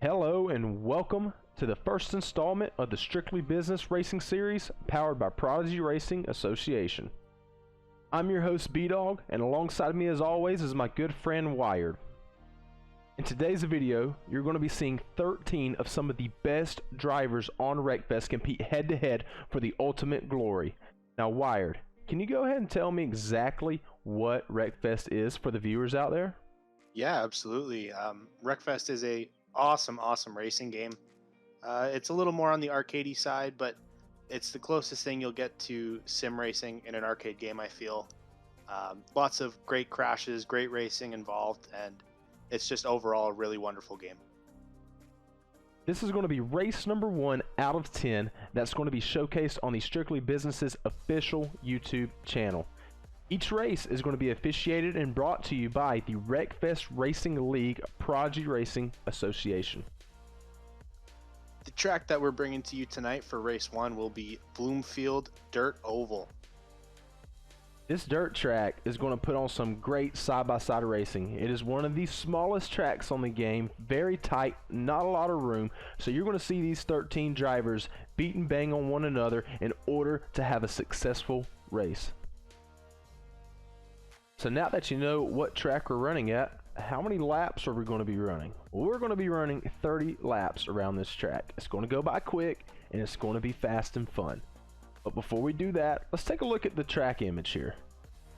Hello and welcome to the first installment of the Strictly Business Racing Series powered by Prodigy Racing Association. I'm your host B-Dog, and alongside me as always is my good friend Wired. In today's video, you're going to be seeing 13 of some of the best drivers on Wreckfest compete head to head for the ultimate glory. Now Wired, can you go ahead and tell me exactly what Wreckfest is for the viewers out there? Yeah, absolutely. Wreckfest is a awesome racing game. It's a little more on the arcadey side, but it's the closest thing you'll get to sim racing in an arcade game, I feel. Lots of great crashes, great racing involved, and it's just overall a really wonderful game. This is going to be race number 1 out of 10 that's going to be showcased on the Strictly Business's official YouTube channel. Each race is going to be officiated and brought to you by the Wreckfest Racing League Prodigy Racing Association. The track that we're bringing to you tonight for race 1 will be Bloomfield Dirt Oval. This dirt track is going to put on some great side-by-side racing. It is one of the smallest tracks on the game, very tight, not a lot of room, so you're going to see these 13 drivers beat and bang on one another in order to have a successful race. So now that you know what track we're running at, how many laps are we going to be running? Well, we're going to be running 30 laps around this track. It's going to go by quick and it's going to be fast and fun. But before we do that, let's take a look at the track image here.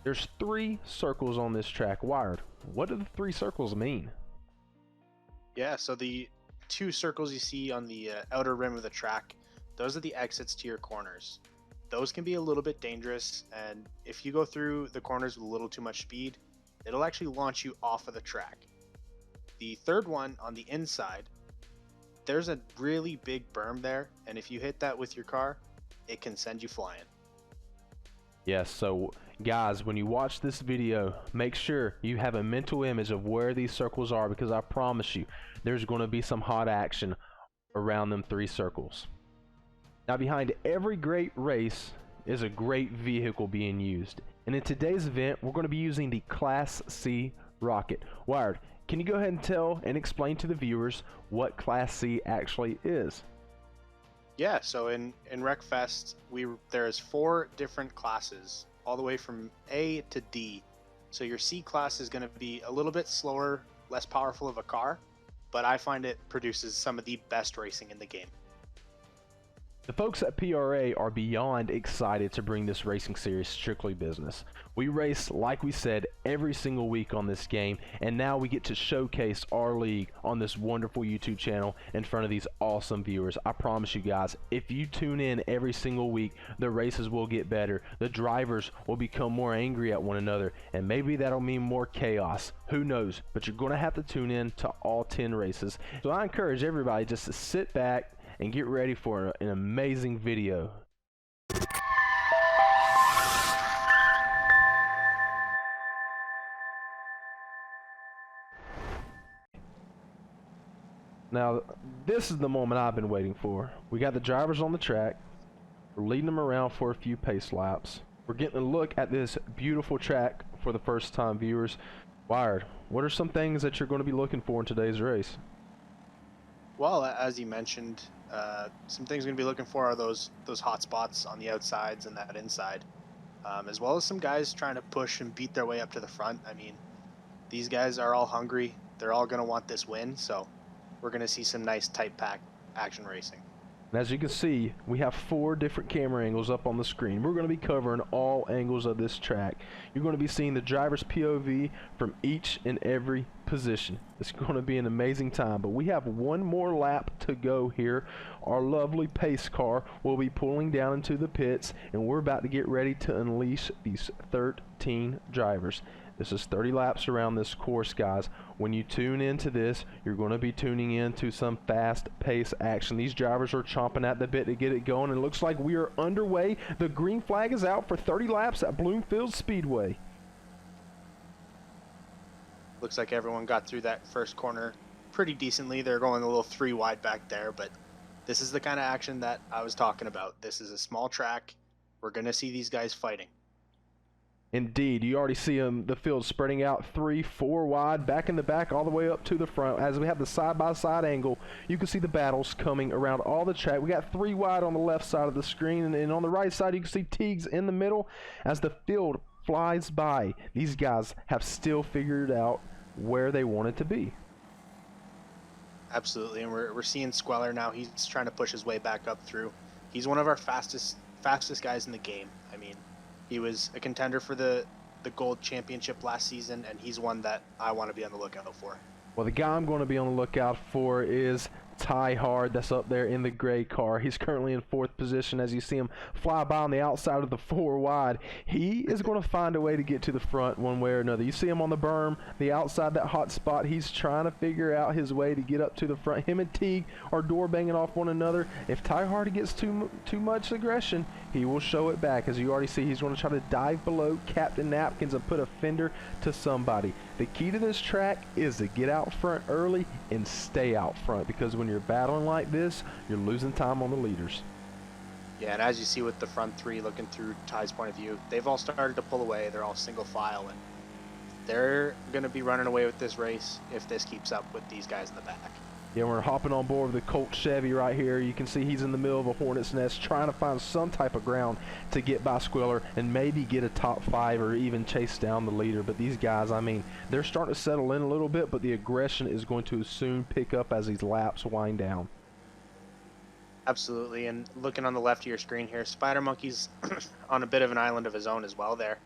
There's 3 circles on this track. Wired, what do the 3 circles mean? Yeah, so the 2 circles you see on the outer rim of the track, those are the exits to your corners. Those can be a little bit dangerous, and if you go through the corners with a little too much speed, it'll actually launch you off of the track. The third one on the inside, there's a really big berm there, and if you hit that with your car, it can send you flying. Yes, so guys, when you watch this video, make sure you have a mental image of where these circles are, because I promise you, there's going to be some hot action around them 3 circles. Now behind every great race is a great vehicle being used, and in today's event we're going to be using the Class C rocket. Wired, can you go ahead and tell and explain to the viewers what Class C actually is? Yeah, so in Wreckfest, there's 4 different classes, all the way from A to D. So your C class is going to be a little bit slower, less powerful of a car, but I find it produces some of the best racing in the game. The folks at PRA are beyond excited to bring this racing series Strictly Business. We race, like we said, every single week on this game, and now we get to showcase our league on this wonderful YouTube channel in front of these awesome viewers. I promise you guys, if you tune in every single week, the races will get better, the drivers will become more angry at one another, and maybe that'll mean more chaos. Who knows? But you're going to have to tune in to all 10 races. So I encourage everybody just to sit back and get ready for an amazing video. Now, this is the moment I've been waiting for. We got the drivers on the track. We're leading them around for a few pace laps. We're getting a look at this beautiful track for the first time, viewers. Wired, what are some things that you're going to be looking for in today's race? Well, as you mentioned, some things we're going to be looking for are those hot spots on the outsides and that inside, as well as some guys trying to push and beat their way up to the front. I mean, these guys are all hungry. They're all going to want this win, so we're going to see some nice tight pack action racing. And as you can see, we have 4 different camera angles up on the screen. We're going to be covering all angles of this track. You're going to be seeing the driver's POV from each and every position. It's going to be an amazing time, but we have 1 more lap to go here. Our lovely pace car will be pulling down into the pits, and we're about to get ready to unleash these 13 drivers. This is 30 laps around this course, guys. When you tune into this, you're going to be tuning into some fast pace action. These drivers are chomping at the bit to get it going, and it looks like we are underway. The green flag is out for 30 laps at Bloomfield Speedway. Looks like everyone got through that first corner pretty decently. They're going a little 3 wide back there, but this is the kind of action that I was talking about. This is a small track. We're going to see these guys fighting. Indeed, you already see the field spreading out 3, 4 wide, back in the back, all the way up to the front. As we have the side-by-side angle, you can see the battles coming around all the track. We got 3 wide on the left side of the screen, and on the right side, you can see Teagues in the middle. As the field flies by, these guys have still figured out where they want it to be. Absolutely, and we're seeing Squeller now. He's trying to push his way back up through. He's one of our fastest guys in the game. I mean, he was a contender for the gold championship last season, and he's one that I want to be on the lookout for. Well, the guy I'm going to be on the lookout for is Ty Hard. That's up there in the gray car. He's currently in 4th position as you see him fly by on the outside of the 4 wide. He is going to find a way to get to the front one way or another. You see him on the berm, the outside, that hot spot. He's trying to figure out his way to get up to the front. Him and Teague are door banging off one another. If Ty Hard gets too much aggression, he will show it back. As you already see, he's going to try to dive below Captain Napkins and put a fender to somebody. The key to this track is to get out front early and stay out front, because when you're battling like this, you're losing time on the leaders. Yeah, and as you see with the front 3 looking through Ty's point of view, they've all started to pull away. They're all single file, and they're going to be running away with this race if this keeps up with these guys in the back. Yeah, we're hopping on board with the Colt Chevy right here. You can see he's in the middle of a hornet's nest trying to find some type of ground to get by Squiller and maybe get a top 5 or even chase down the leader. But these guys, I mean, they're starting to settle in a little bit, but the aggression is going to soon pick up as these laps wind down. Absolutely, and looking on the left of your screen here, Spider Monkey's on a bit of an island of his own as well there.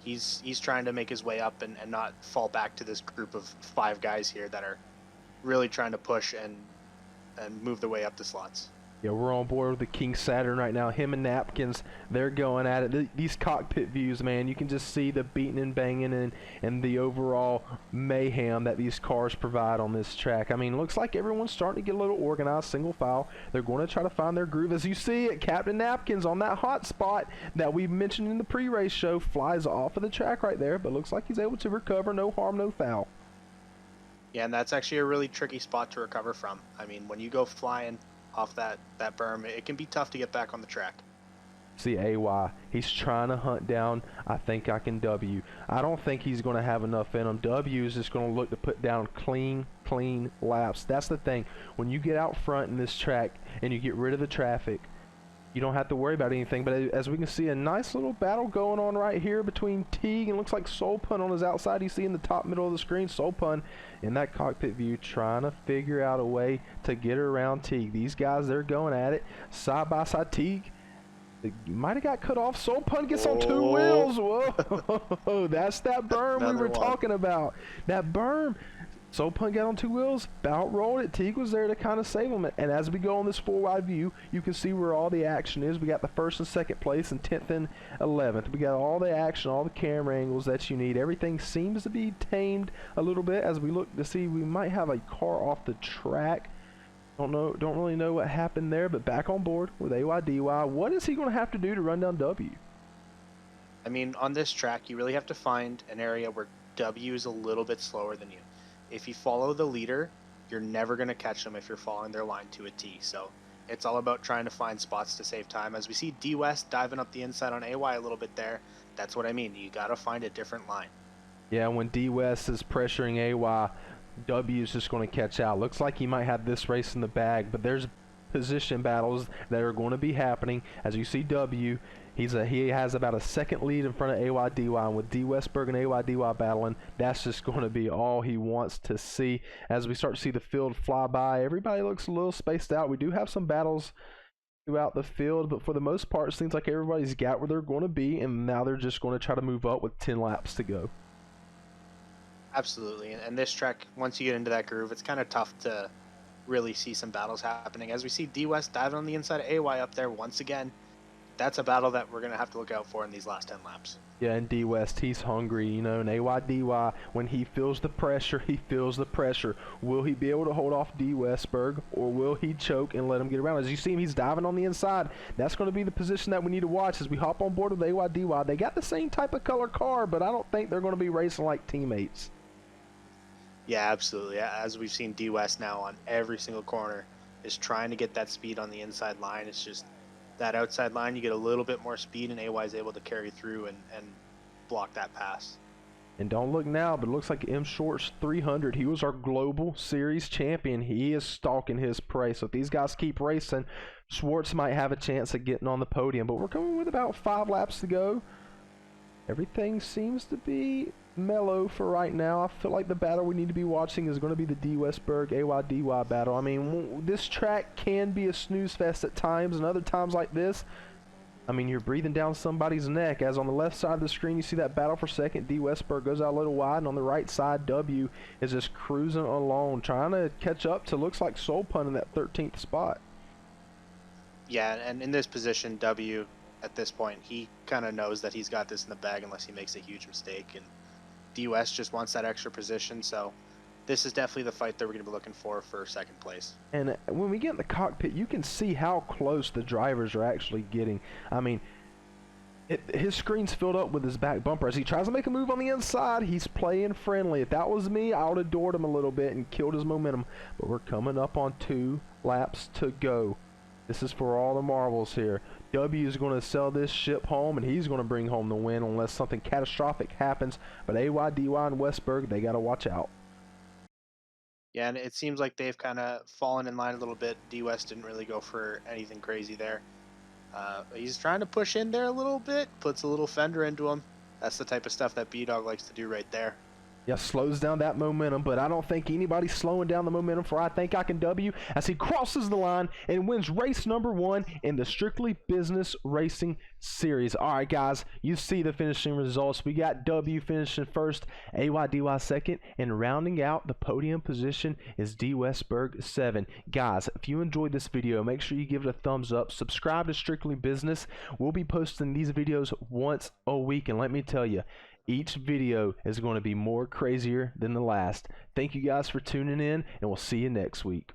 He's trying to make his way up and not fall back to this group of 5 guys here that are really trying to push and move their way up the slots. Yeah, we're on board with the King Saturn right now. Him and Napkins, they're going at it. These cockpit views, man, you can just see the beating and banging and the overall mayhem that these cars provide on this track. I mean, looks like everyone's starting to get a little organized, single file. They're going to try to find their groove. As you see it, Captain Napkins on that hot spot that we mentioned in the pre-race show flies off of the track right there, but looks like he's able to recover. No harm, no foul. Yeah, and that's actually a really tricky spot to recover from. I mean, when you go flying off that berm, it can be tough to get back on the track. See AY, he's trying to hunt down, I think I can W. I don't think he's going to have enough in him. W is just going to look to put down clean laps. That's the thing. When you get out front in this track and you get rid of the traffic, you don't have to worry about anything. But as we can see, a nice little battle going on right here between Teague and looks like Soul Pun on his outside. You see in the top middle of the screen, Soul Pun in that cockpit view trying to figure out a way to get around Teague. These guys, they're going at it side by side. Teague might have got cut off. Soul Pun gets on 2 wheels. Whoa, that's that berm we were talking about. That berm. Soul Pun got on 2 wheels, about rolled it. Teague was there to kind of save him. And as we go on this 4-wide view, you can see where all the action is. We got the 1st and 2nd place and 10th and 11th. We got all the action, all the camera angles that you need. Everything seems to be tamed a little bit as we look to see we might have a car off the track. Don't really know what happened there, but back on board with AYDY. What is he going to have to do to run down W? I mean, on this track, you really have to find an area where W is a little bit slower than you. If you follow the leader, you're never going to catch them if you're following their line to a T. So it's all about trying to find spots to save time. As we see D West diving up the inside on AY a little bit there, that's what I mean. You got to find a different line. Yeah, when D West is pressuring AY, W is just going to catch out. Looks like he might have this race in the bag, but there's position battles that are going to be happening. As you see W, he has about a 2nd lead in front of AYDY, and with D Westberg and AYDY battling, that's just going to be all he wants to see. As we start to see the field fly by, everybody looks a little spaced out. We do have some battles throughout the field, but for the most part, it seems like everybody's got where they're going to be, and now they're just going to try to move up with 10 laps to go. Absolutely, and this track, once you get into that groove, it's kind of tough to really see some battles happening. As we see D West diving on the inside of AY up there once again, that's a battle that we're going to have to look out for in these last 10 laps. Yeah, and D West, he's hungry, you know, and AYDY, when he feels the pressure, he feels the pressure. Will he be able to hold off D Westberg, or will he choke and let him get around? As you see him, he's diving on the inside. That's going to be the position that we need to watch as we hop on board with AYDY. They got the same type of color car, but I don't think they're going to be racing like teammates. Yeah, absolutely. As we've seen D West now on every single corner is trying to get that speed on the inside line. It's just that outside line, you get a little bit more speed, and AY is able to carry through and block that pass. And don't look now, but it looks like M Shorts 300. He was our global series champion. He is stalking his prey. So if these guys keep racing, Schwartz might have a chance of getting on the podium. But we're coming with about 5 laps to go. Everything seems to be mellow for right now. I feel like the battle we need to be watching is going to be the D. Westberg AYDY battle. I mean, this track can be a snooze fest at times, and other times like this, I mean, you're breathing down somebody's neck. As on the left side of the screen, you see that battle for second. D. Westberg goes out a little wide, and on the right side, W is just cruising along, trying to catch up to, looks like, Soul Pun in that 13th spot. Yeah, and in this position, W, at this point, he kind of knows that he's got this in the bag unless he makes a huge mistake, and DUS just wants that extra position, so this is definitely the fight that we're going to be looking for second place. And when we get in the cockpit, you can see how close the drivers are actually getting. I mean, his screen's filled up with his back bumper. As he tries to make a move on the inside, he's playing friendly. If that was me, I would have doored him a little bit and killed his momentum. But we're coming up on 2 laps to go. This is for all the marbles here. W is going to sell this ship home, and he's going to bring home the win unless something catastrophic happens. But AYDY and Westberg, they got to watch out. Yeah, and it seems like they've kind of fallen in line a little bit. D-West didn't really go for anything crazy there. He's trying to push in there a little bit, puts a little fender into him. That's the type of stuff that B-Dog likes to do right there. Yeah, slows down that momentum, but I don't think anybody's slowing down the momentum for I Think I Can W as he crosses the line and wins race number 1 in the Strictly Business Racing Series. All right, guys, you see the finishing results. We got W finishing first, AYDY second, and rounding out the podium position is D. Westberg 7. Guys, if you enjoyed this video, make sure you give it a thumbs up. Subscribe to Strictly Business. We'll be posting these videos once a week, and let me tell you, each video is going to be more crazier than the last. Thank you guys for tuning in, and we'll see you next week.